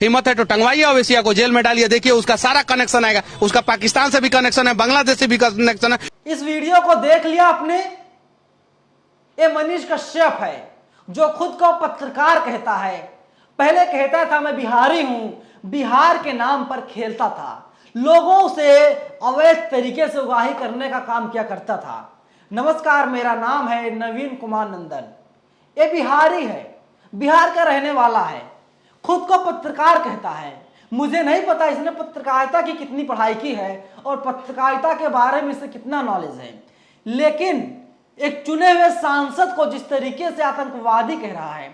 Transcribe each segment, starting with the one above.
हिम्मत है तो टंगवाइए ओवैसिया को, जेल में डालिए, देखिए उसका सारा कनेक्शन आएगा, उसका पाकिस्तान से भी कनेक्शन है, बांग्लादेश से भी कनेक्शन है। इस वीडियो को देख लिया आपने? ये मनीष कश्यप है जो खुद को पत्रकार कहता है। पहले कहता था मैं बिहारी हूं, बिहार के नाम पर खेलता था, लोगों से अवैध तरीके से उगाही करने का काम किया करता था। नमस्कार, मेरा नाम है नवीन कुमार नंदन। ये बिहारी है, बिहार का रहने वाला है, खुद को पत्रकार कहता है। मुझे नहीं पता इसने पत्रकारिता की कितनी पढ़ाई की है और पत्रकारिता के बारे में इसे कितना नॉलेज है, लेकिन एक चुने हुए सांसद को जिस तरीके से आतंकवादी कह रहा है,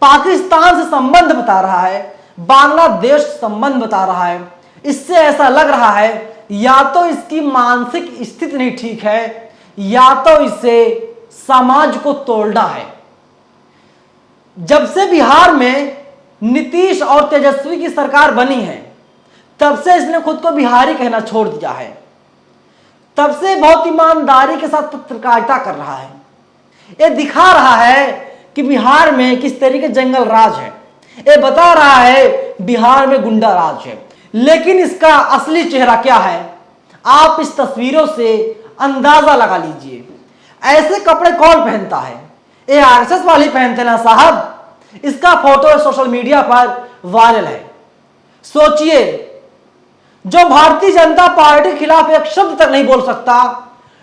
पाकिस्तान से संबंध बता रहा है, बांग्लादेश से संबंध बता रहा है, इससे ऐसा लग रहा है या तो इसकी मानसिक स्थिति नहीं ठीक है या तो इसे समाज को तोड़ना है। जब से बिहार में नीतीश और तेजस्वी की सरकार बनी है तब से इसने खुद को बिहारी कहना छोड़ दिया है। तब से बहुत ईमानदारी के साथ पत्रकारिता कर रहा है। ये दिखा रहा है कि बिहार में किस तरीके जंगल राज है, ये बता रहा है बिहार में गुंडा राज है। लेकिन इसका असली चेहरा क्या है आप इस तस्वीरों से अंदाजा लगा लीजिए। ऐसे कपड़े कौन पहनता है? ये आरएसएस वाली पहनते ना साहब। इसका फोटो सोशल मीडिया पर वायरल है। सोचिए, जो भारतीय जनता पार्टी के खिलाफ एक शब्द तक नहीं बोल सकता,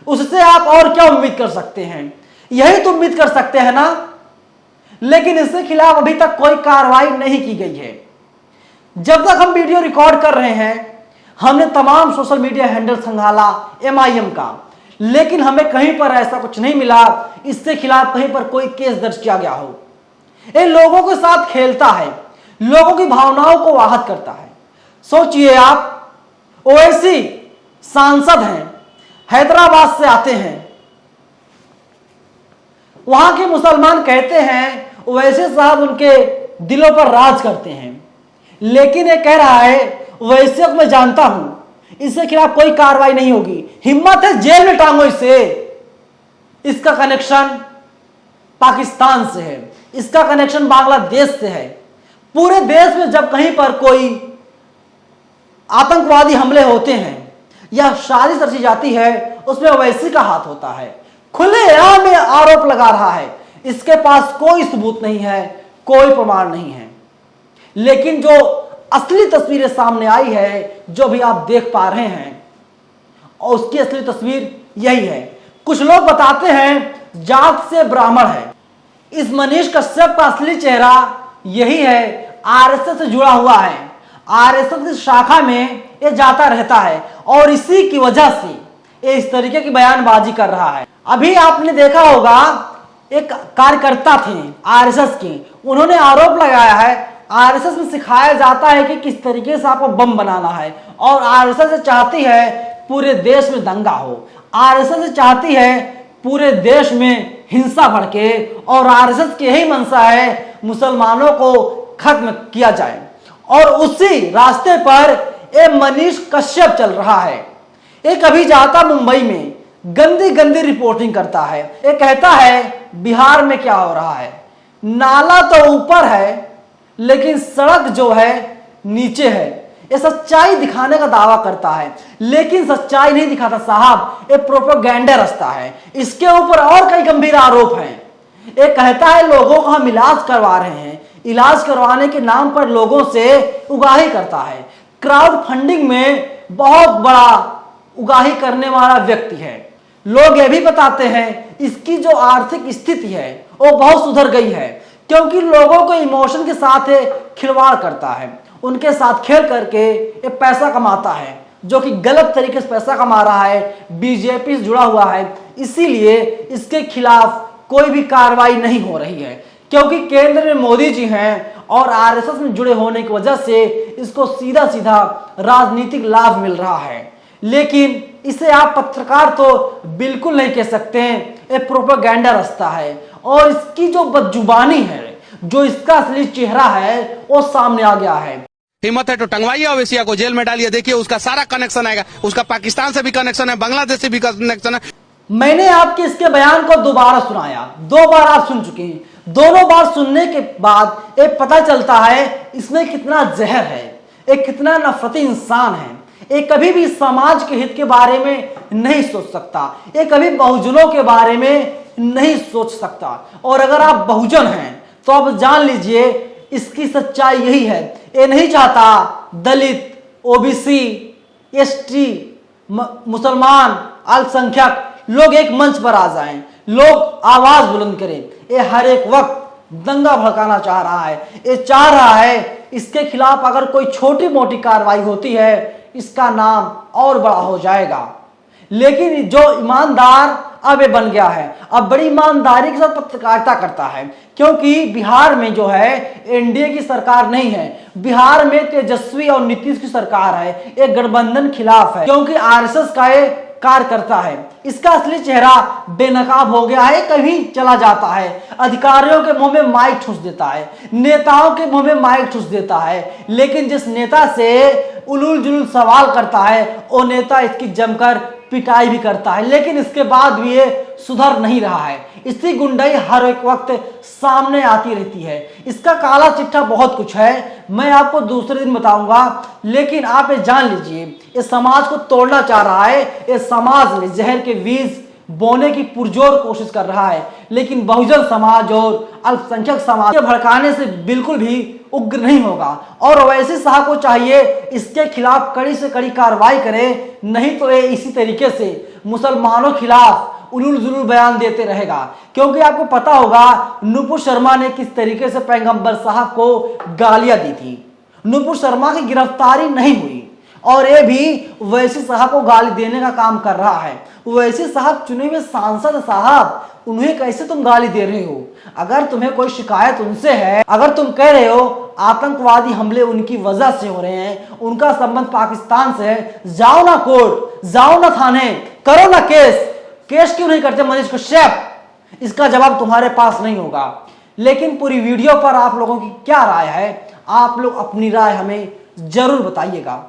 उससे आप और क्या उम्मीद कर सकते हैं? यही तो उम्मीद कर सकते हैं ना। लेकिन इसके खिलाफ अभी तक कोई कार्रवाई नहीं की गई है। जब तक हम वीडियो रिकॉर्ड कर रहे हैं हमने तमाम सोशल मीडिया हैंडल संभाला एमआईएम का, लेकिन हमें कहीं पर ऐसा कुछ नहीं मिला इसके खिलाफ कहीं पर कोई केस दर्ज किया गया हो। ये लोगों के साथ खेलता है, लोगों की भावनाओं को आहत करता है। सोचिए आप, ओवैसी सांसद हैं, हैदराबाद से आते हैं, वहां के मुसलमान कहते हैं ओवैसी साहब उनके दिलों पर राज करते हैं, लेकिन ये कह रहा है ओवैसी को मैं जानता हूं, इसके खिलाफ कोई कार्रवाई नहीं होगी। हिम्मत है जेल में टांगो इसे। इसका कनेक्शन पाकिस्तान से है, इसका कनेक्शन बांग्लादेश से है। पूरे देश में जब कहीं पर कोई आतंकवादी हमले होते हैं या साजिश रची जाती है उसमें ओवैसी का हाथ होता है। खुलेआम में आरोप लगा रहा है, इसके पास कोई सबूत नहीं है, कोई प्रमाण नहीं है। लेकिन जो असली तस्वीरें सामने आई है, जो भी आप देख पा रहे हैं, और उसकी असली तस्वीर यही है। कुछ लोग बताते हैं जात से ब्राह्मण है। इस मनीष कश्यप का असली चेहरा यही है, आरएसएस से जुड़ा हुआ है, आरएसएस की शाखा में ये जाता रहता है और इसी की वजह से ये इस तरीके की बयानबाजी कर रहा है। अभी आपने देखा होगा एक कार्यकर्ता थे आरएसएस के, उन्होंने आरोप लगाया है आरएसएस में सिखाया जाता है कि किस तरीके से आपको बम बनाना है, और आरएसएस चाहती है पूरे देश में दंगा हो, आरएसएस चाहती है पूरे देश में हिंसा भड़के, और आरएसएस की यही मंशा है मुसलमानों को खत्म किया जाए। और उसी रास्ते पर ये मनीष कश्यप चल रहा है। ये कभी जाता मुंबई में गंदी गंदी रिपोर्टिंग करता है। ये कहता है बिहार में क्या हो रहा है, नाला तो ऊपर है लेकिन सड़क जो है नीचे है। ये सच्चाई दिखाने का दावा करता है, लेकिन सच्चाई नहीं दिखाता साहब, ये प्रोपेगेंडा रचता है। इसके ऊपर और कई गंभीर आरोप हैं। ये कहता है लोगों को हम इलाज करवा रहे हैं, इलाज करवाने के नाम पर लोगों से उगाही करता है। क्राउड फंडिंग में बहुत बड़ा उगाही करने वाला व्यक्ति है। लोग ये भी बताते हैं इसकी जो आर्थिक स्थिति है वो बहुत सुधर गई है, क्योंकि लोगों को इमोशन के साथ खिलवाड़ करता है, उनके साथ खेल करके ये पैसा कमाता है, जो कि गलत तरीके से पैसा कमा रहा है, बीजेपी से जुड़ा हुआ है। इसीलिए इसके खिलाफ कोई भी कार्रवाई नहीं हो रही है, क्योंकि केंद्र में मोदी जी हैं और आरएसएस में जुड़े होने की वजह से इसको सीधा सीधा राजनीतिक लाभ मिल रहा है। लेकिन इसे आप पत्रकार तो बिल्कुल नहीं कह सकते हैं, ये प्रोपेगेंडा रचता है। और इसकी जो बदजुबानी है, जो इसका असली चेहरा है, वो सामने आ गया है। हिम्मत है तो टंगवाइए ओवैसिया को, जेल में डालिए, देखिए उसका सारा कनेक्शन आएगा, उसका पाकिस्तान से भी कनेक्शन है, बांग्लादेश से भी कनेक्शन है। मैंने आपके इसके बयान को दोबारा सुनाया, 2 बार आप सुन चुके हैं। दोनों बार सुनने के बाद एक पता चलता है इसमें कितना जहर है, एक कितना नफरती इंसान है। एक कभी भी समाज के हित के बारे में नहीं सोच सकता, एक कभी बहुजनों के बारे में नहीं सोच सकता। और अगर आप बहुजन हैं तो आप जान लीजिए इसकी सच्चाई यही है। ये नहीं चाहता दलित, ओबीसी, एसटी, मुसलमान, अल्पसंख्यक लोग एक मंच पर आ जाएं, लोग आवाज बुलंद करें। ये हर एक वक्त दंगा भड़काना चाह रहा है। ये चाह रहा है इसके खिलाफ अगर कोई छोटी मोटी कार्रवाई होती है इसका नाम और बड़ा हो जाएगा। लेकिन जो ईमानदार अब ये बन गया है, अब बड़ी ईमानदारी के साथ पत्रकारिता करता है, क्योंकि बिहार में जो है एनडीए की सरकार नहीं है, बिहार में तेजस्वी और नीतीश की सरकार है। एक गठबंधन खिलाफ है, क्योंकि आरएसएस का ये कार्य करता है। इसका असली चेहरा बेनकाब हो गया है, कहीं चला जाता है, अधिकारियों के मुंह में माइक ठूस देता है, नेताओं के मुंह में माइक ठूस देता है। लेकिन जिस नेता से उलूल जुलूल सवाल करता है वो नेता इसकी जमकर पिटाई भी करता है, लेकिन इसके बाद भी ये सुधर नहीं रहा है। इसकी गुंडाई हर एक वक्त सामने आती रहती है। इसका काला चिट्ठा बहुत कुछ है, मैं आपको दूसरे दिन बताऊंगा। लेकिन आप ये जान लीजिए ये समाज को तोड़ना चाह रहा है, ये समाज में जहर के बीज बोने की पुरजोर कोशिश कर रहा है। लेकिन बहुजन समाज और अल्पसंख्यक समाज के भड़काने से बिल्कुल भी उग्र नहीं होगा। और ओवैसी शाह को चाहिए इसके खिलाफ कड़ी से कड़ी कार्रवाई करे, नहीं तो ये इसी तरीके से मुसलमानों के खिलाफ उलूल जुलूल बयान देते रहेगा। क्योंकि आपको पता होगा नुपुर शर्मा ने किस तरीके से पैगंबर साहब को गालियां दी थी। नुपुर शर्मा की गिरफ्तारी नहीं हुई और ये भी ओवैसी साहब को गाली देने का काम कर रहा है। ओवैसी साहब चुने हुए सांसद साहब, उन्हें कैसे तुम गाली दे रहे हो? अगर तुम्हें कोई शिकायत उनसे है, अगर तुम कह रहे हो आतंकवादी हमले उनकी वजह से हो रहे हैं, उनका संबंध पाकिस्तान से है, जाओ ना कोर्ट, जाओ ना थाने, करो ना केस क्यों नहीं करते मनीष कश्यप? इसका जवाब तुम्हारे पास नहीं होगा। लेकिन पूरी वीडियो पर आप लोगों की क्या राय है? आप लोग अपनी राय हमें जरूर बताइएगा।